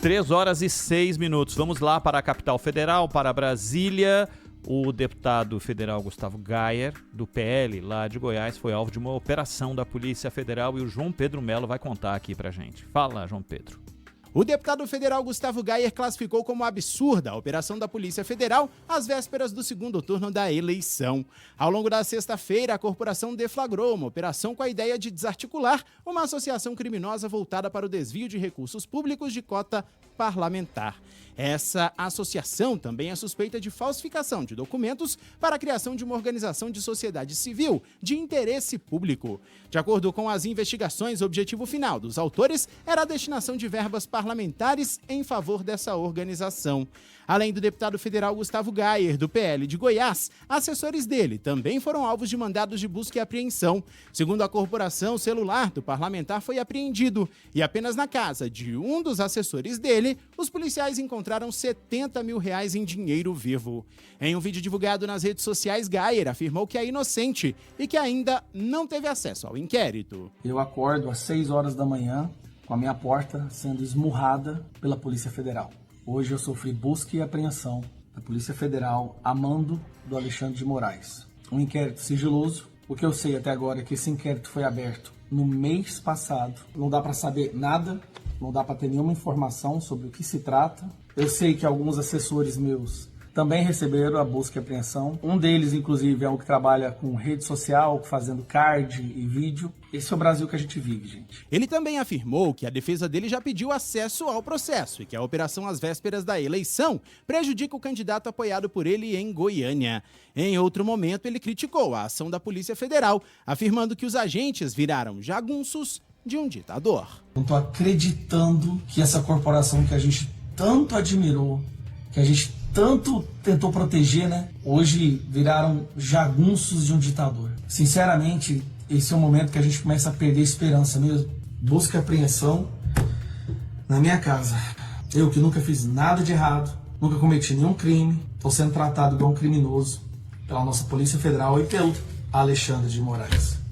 3h06. Vamos lá para a capital federal, para Brasília. O deputado federal Gustavo Gayer, do PL, lá de Goiás, foi alvo de uma operação da Polícia Federal e o João Pedro Melo vai contar aqui pra gente. Fala, João Pedro. O deputado federal Gustavo Gayer classificou como absurda a operação da Polícia Federal às vésperas do segundo turno da eleição. Ao longo da sexta-feira, a corporação deflagrou uma operação com a ideia de desarticular uma associação criminosa voltada para o desvio de recursos públicos de cota parlamentar. Essa associação também é suspeita de falsificação de documentos para a criação de uma organização de sociedade civil de interesse público. De acordo com as investigações, o objetivo final dos autores era a destinação de verbas parlamentares em favor dessa organização. Além do deputado federal Gustavo Gayer, do PL de Goiás, assessores dele também foram alvos de mandados de busca e apreensão. Segundo a corporação, o celular do parlamentar foi apreendido e apenas na casa de um dos assessores dele, os policiais encontraram R$70 mil em dinheiro vivo. Em um vídeo divulgado nas redes sociais, Gayer afirmou que é inocente e que ainda não teve acesso ao inquérito. Eu acordo às 6 horas da manhã com a minha porta sendo esmurrada pela Polícia Federal. Hoje eu sofri busca e apreensão da Polícia Federal a mando do Alexandre de Moraes. Um inquérito sigiloso. O que eu sei até agora é que esse inquérito foi aberto no mês passado. Não dá para saber nada, não dá para ter nenhuma informação sobre o que se trata. Eu sei que alguns assessores meus também receberam a busca e apreensão. Um deles, inclusive, é um que trabalha com rede social, fazendo card e vídeo. Esse é o Brasil que a gente vive, gente. Ele também afirmou que a defesa dele já pediu acesso ao processo e que a operação às vésperas da eleição prejudica o candidato apoiado por ele em Goiânia. Em outro momento, ele criticou a ação da Polícia Federal, afirmando que os agentes viraram jagunços de um ditador. Não estou acreditando que essa corporação que a gente tanto admirou, que a gente tanto tentou proteger, né? Hoje viraram jagunços de um ditador. Sinceramente, esse é um momento que a gente começa a perder a esperança mesmo. Busca e apreensão na minha casa. Eu que nunca fiz nada de errado, nunca cometi nenhum crime, estou sendo tratado igual um criminoso pela nossa Polícia Federal e pelo Alexandre de Moraes.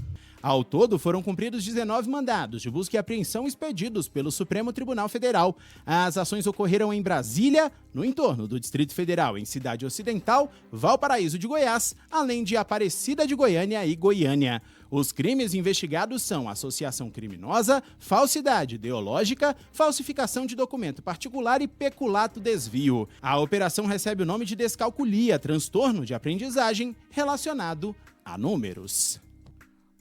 Ao todo, foram cumpridos 19 mandados de busca e apreensão expedidos pelo Supremo Tribunal Federal. As ações ocorreram em Brasília, no entorno do Distrito Federal, em Cidade Ocidental, Valparaíso de Goiás, além de Aparecida de Goiânia e Goiânia. Os crimes investigados são associação criminosa, falsidade ideológica, falsificação de documento particular e peculato desvio. A operação recebe o nome de descalculia, transtorno de aprendizagem relacionado a números.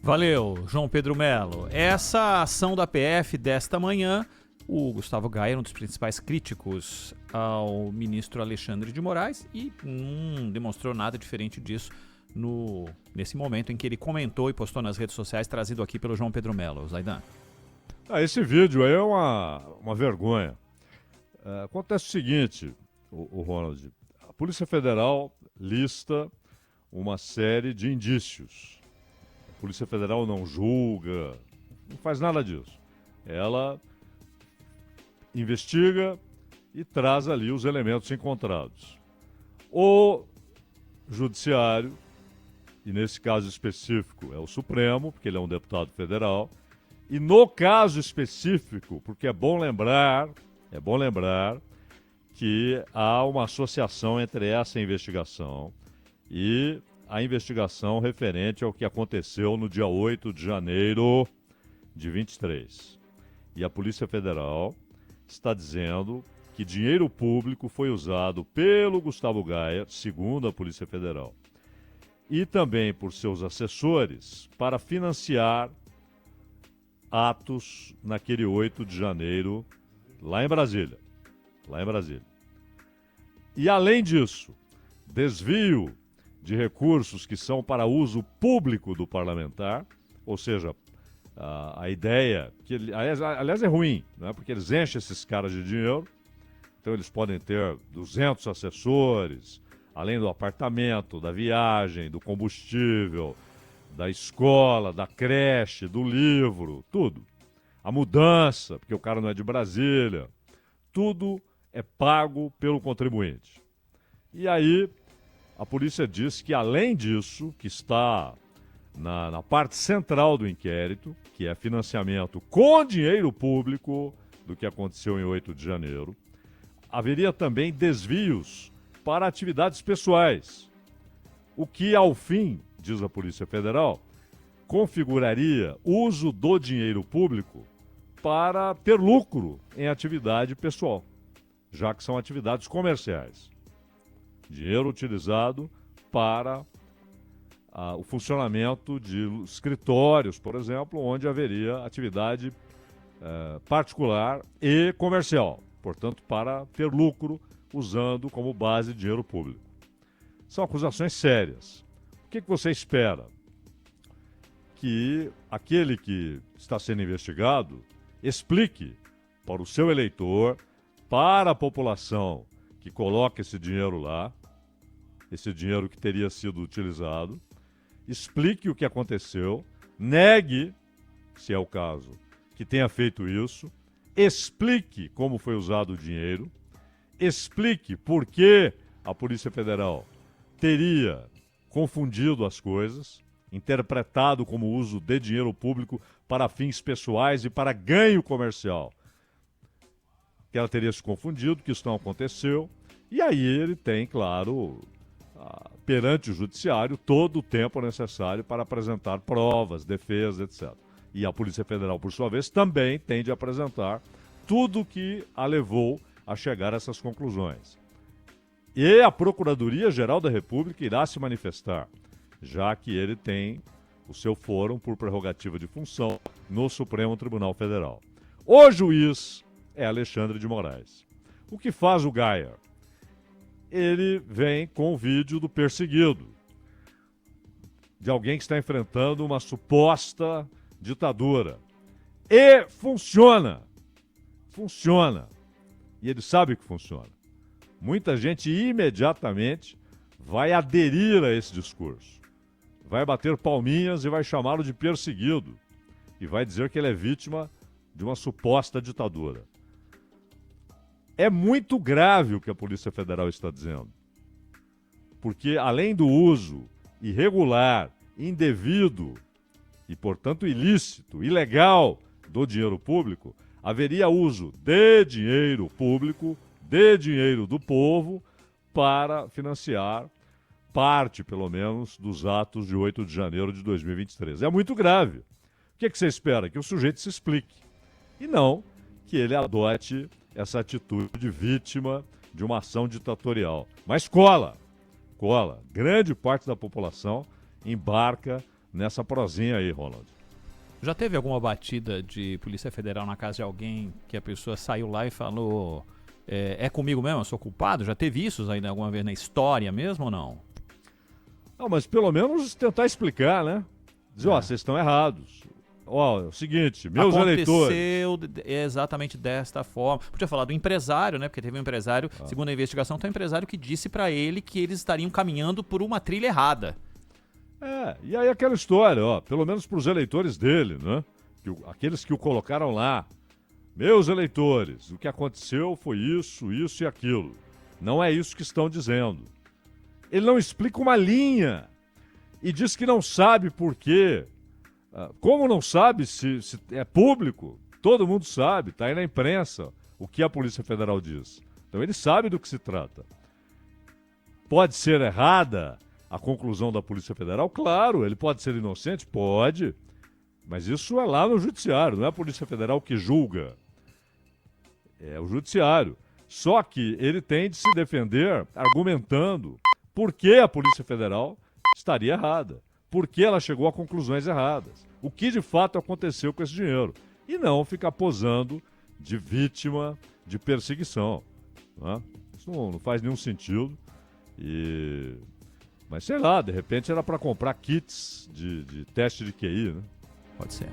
Valeu, João Pedro Melo. Essa ação da PF desta manhã, o Gustavo Gayer, um dos principais críticos ao ministro Alexandre de Moraes, e não demonstrou nada diferente disso nesse momento em que ele comentou e postou nas redes sociais, trazido aqui pelo João Pedro Melo. Zaidan. Esse vídeo aí é uma vergonha. Acontece o seguinte, o Ronald, a Polícia Federal lista uma série de indícios. A Polícia Federal não julga, não faz nada disso. Ela investiga e traz ali os elementos encontrados. O Judiciário, e nesse caso específico é o Supremo, porque ele é um deputado federal, e no caso específico, porque é bom lembrar que há uma associação entre essa investigação e a investigação referente ao que aconteceu no dia 8 de janeiro de 23. E a Polícia Federal está dizendo que dinheiro público foi usado pelo Gustavo Gayer, segundo a Polícia Federal, e também por seus assessores para financiar atos naquele 8 de janeiro lá em Brasília. E além disso, desvio de recursos que são para uso público do parlamentar, ou seja, a ideia, que aliás é ruim, né? Porque eles enchem esses caras de dinheiro, então eles podem ter 200 assessores, além do apartamento, da viagem, do combustível, da escola, da creche, do livro, tudo. A mudança, porque o cara não é de Brasília, tudo é pago pelo contribuinte. E aí, a polícia diz que, além disso, que está na parte central do inquérito, que é financiamento com dinheiro público, do que aconteceu em 8 de janeiro. Haveria também desvios para atividades pessoais, o que, ao fim, diz a Polícia Federal, configuraria uso do dinheiro público para ter lucro em atividade pessoal, já que são atividades comerciais. Dinheiro utilizado para o funcionamento de escritórios, por exemplo, onde haveria atividade particular e comercial, portanto, para ter lucro usando como base dinheiro público. São acusações sérias. O que você espera? Que aquele que está sendo investigado explique para o seu eleitor, para a população que coloca esse dinheiro lá, esse dinheiro que teria sido utilizado, explique o que aconteceu, negue, se é o caso, que tenha feito isso, explique como foi usado o dinheiro, explique por que a Polícia Federal teria confundido as coisas, interpretado como uso de dinheiro público para fins pessoais e para ganho comercial. Que ela teria se confundido, que isso não aconteceu, e aí ele tem, claro, perante o judiciário, todo o tempo necessário para apresentar provas, defesa, etc. E a Polícia Federal, por sua vez, também tem de apresentar tudo que a levou a chegar a essas conclusões. E a Procuradoria-Geral da República irá se manifestar, já que ele tem o seu fórum por prerrogativa de função no Supremo Tribunal Federal. O juiz é Alexandre de Moraes. O que faz o Geyer? Ele vem com o vídeo do perseguido, de alguém que está enfrentando uma suposta ditadura. E funciona. Funciona. E ele sabe que funciona. Muita gente imediatamente vai aderir a esse discurso. Vai bater palminhas e vai chamá-lo de perseguido. E vai dizer que ele é vítima de uma suposta ditadura. É muito grave o que a Polícia Federal está dizendo. Porque, além do uso irregular, indevido e, portanto, ilícito, ilegal do dinheiro público, haveria uso de dinheiro público, de dinheiro do povo, para financiar parte, pelo menos, dos atos de 8 de janeiro de 2023. É muito grave. O que você espera? Que o sujeito se explique. E não que ele adote essa atitude de vítima de uma ação ditatorial. Mas cola. Grande parte da população embarca nessa prosinha aí, Ronald. Já teve alguma batida de Polícia Federal na casa de alguém que a pessoa saiu lá e falou é comigo mesmo, eu sou culpado? Já teve isso aí alguma vez na história mesmo ou não? Não, mas pelo menos tentar explicar, né? Dizer, vocês estão errados. É o seguinte, meus eleitores... Aconteceu exatamente desta forma. Podia falar do empresário, né? Porque teve um empresário, segundo a investigação, tem um empresário que disse pra ele que eles estariam caminhando por uma trilha errada. E aí aquela história, pelo menos pros eleitores dele, né? Aqueles que o colocaram lá. Meus eleitores, o que aconteceu foi isso, isso e aquilo. Não é isso que estão dizendo. Ele não explica uma linha e diz que não sabe por quê. Como não sabe se é público? Todo mundo sabe, está aí na imprensa o que a Polícia Federal diz. Então ele sabe do que se trata. Pode ser errada a conclusão da Polícia Federal? Claro, ele pode ser inocente? Pode. Mas isso é lá no judiciário, não é a Polícia Federal que julga. É o judiciário. Só que ele tem de se defender argumentando por que a Polícia Federal estaria errada. Por que ela chegou a conclusões erradas. O que de fato aconteceu com esse dinheiro. E não ficar posando de vítima de perseguição. Né? Isso não faz nenhum sentido. Mas sei lá, de repente era para comprar kits de teste de QI, né? Pode ser.